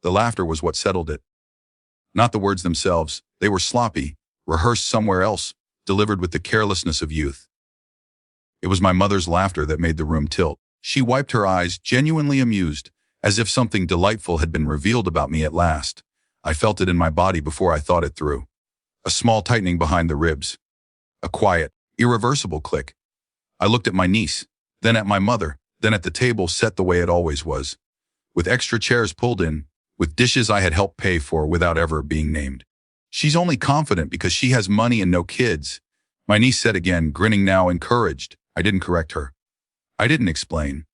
The laughter was what settled it. Not the words themselves. They were sloppy, rehearsed somewhere else, delivered with the carelessness of youth. It was my mother's laughter that made the room tilt. She wiped her eyes, genuinely amused, as if something delightful had been revealed about me at last. I felt it in my body before I thought it through. A small tightening behind the ribs. A quiet, irreversible click. I looked at my niece, then at my mother, then at the table set the way it always was, with extra chairs pulled in, with dishes I had helped pay for without ever being named. She's only confident because she has money and no kids, my niece said again, grinning now encouraged. I didn't correct her. I didn't explain.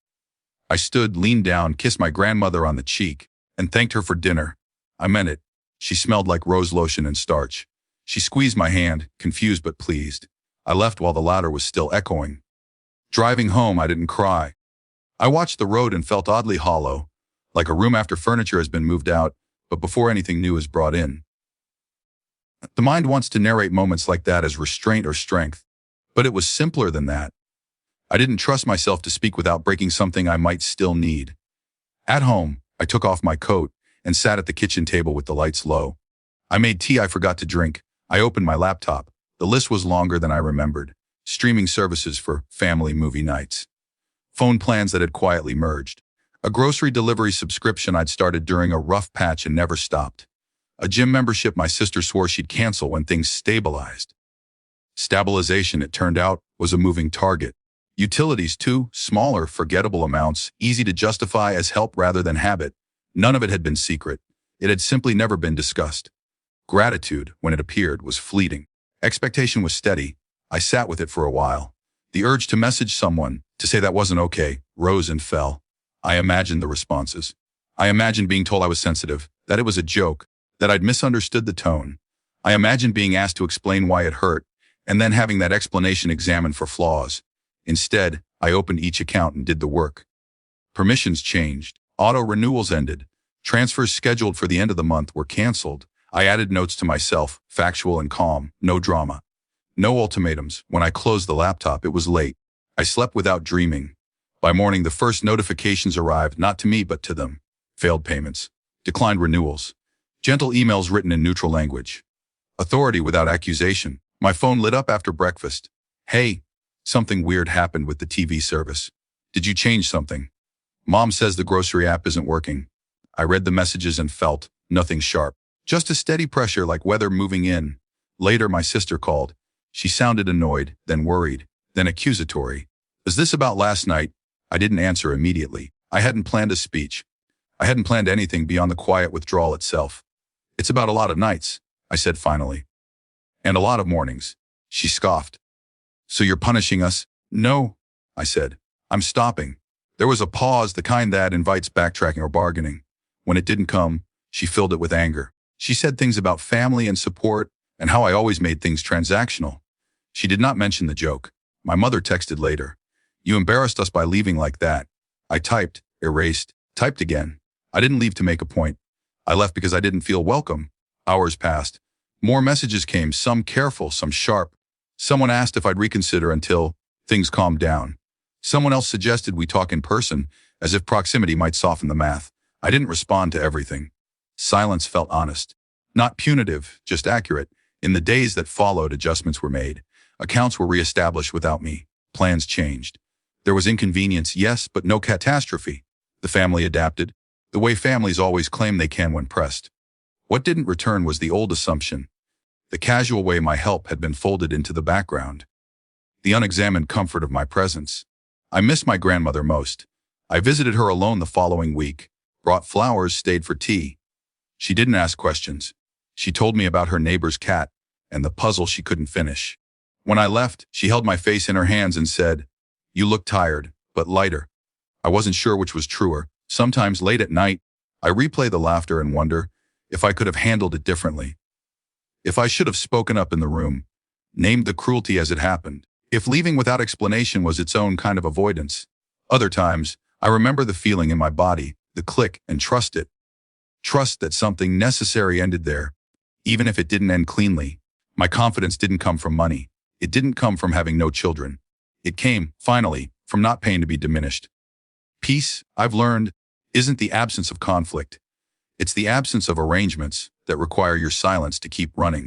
I stood, leaned down, kissed my grandmother on the cheek, and thanked her for dinner. I meant it. She smelled like rose lotion and starch. She squeezed my hand, confused but pleased. I left while the laughter was still echoing. Driving home, I didn't cry. I watched the road and felt oddly hollow, like a room after furniture has been moved out, but before anything new is brought in. The mind wants to narrate moments like that as restraint or strength, but it was simpler than that. I didn't trust myself to speak without breaking something I might still need. At home, I took off my coat and sat at the kitchen table with the lights low. I made tea I forgot to drink. I opened my laptop. The list was longer than I remembered. Streaming services for family movie nights. Phone plans that had quietly merged. A grocery delivery subscription I'd started during a rough patch and never stopped. A gym membership my sister swore she'd cancel when things stabilized. Stabilization, it turned out, was a moving target. Utilities too, smaller, forgettable amounts, easy to justify as help rather than habit. None of it had been secret. It had simply never been discussed. Gratitude, when it appeared, was fleeting. Expectation was steady. I sat with it for a while. The urge to message someone, to say that wasn't okay, rose and fell. I imagined the responses. I imagined being told I was sensitive, that it was a joke, that I'd misunderstood the tone. I imagined being asked to explain why it hurt, and then having that explanation examined for flaws. Instead, I opened each account and did the work. Permissions changed. Auto renewals ended. Transfers scheduled for the end of the month were canceled. I added notes to myself, factual and calm, no drama. No ultimatums. When I closed the laptop, it was late. I slept without dreaming. By morning, the first notifications arrived, not to me but to them. Failed payments. Declined renewals. Gentle emails written in neutral language. Authority without accusation. My phone lit up after breakfast. Hey, something weird happened with the TV service. Did you change something? Mom says the grocery app isn't working. I read the messages and felt nothing sharp. Just a steady pressure like weather moving in. Later, my sister called. She sounded annoyed, then worried, then accusatory. Is this about last night? I didn't answer immediately. I hadn't planned a speech. I hadn't planned anything beyond the quiet withdrawal itself. It's about a lot of nights, I said finally. And a lot of mornings. She scoffed. So you're punishing us? No, I said. I'm stopping. There was a pause, the kind that invites backtracking or bargaining. When it didn't come, she filled it with anger. She said things about family and support and how I always made things transactional. She did not mention the joke. My mother texted later. You embarrassed us by leaving like that. I typed, erased, typed again. I didn't leave to make a point. I left because I didn't feel welcome. Hours passed. More messages came, some careful, some sharp. Someone asked if I'd reconsider until things calmed down. Someone else suggested we talk in person, as if proximity might soften the math. I didn't respond to everything. Silence felt honest. Not punitive, just accurate. In the days that followed, adjustments were made. Accounts were reestablished without me. Plans changed. There was inconvenience, yes, but no catastrophe. The family adapted, the way families always claim they can when pressed. What didn't return was the old assumption, the casual way my help had been folded into the background, the unexamined comfort of my presence. I missed my grandmother most. I visited her alone the following week, brought flowers, stayed for tea. She didn't ask questions. She told me about her neighbor's cat and the puzzle she couldn't finish. When I left, she held my face in her hands and said, "You look tired, but lighter." I wasn't sure which was truer. Sometimes late at night, I replay the laughter and wonder if I could have handled it differently. If I should have spoken up in the room, named the cruelty as it happened. If leaving without explanation was its own kind of avoidance. Other times, I remember the feeling in my body, the click, and trust it. Trust that something necessary ended there, even if it didn't end cleanly. My confidence didn't come from money. It didn't come from having no children. It came, finally, from not paying to be diminished. Peace, I've learned, isn't the absence of conflict. It's the absence of arrangements that require your silence to keep running.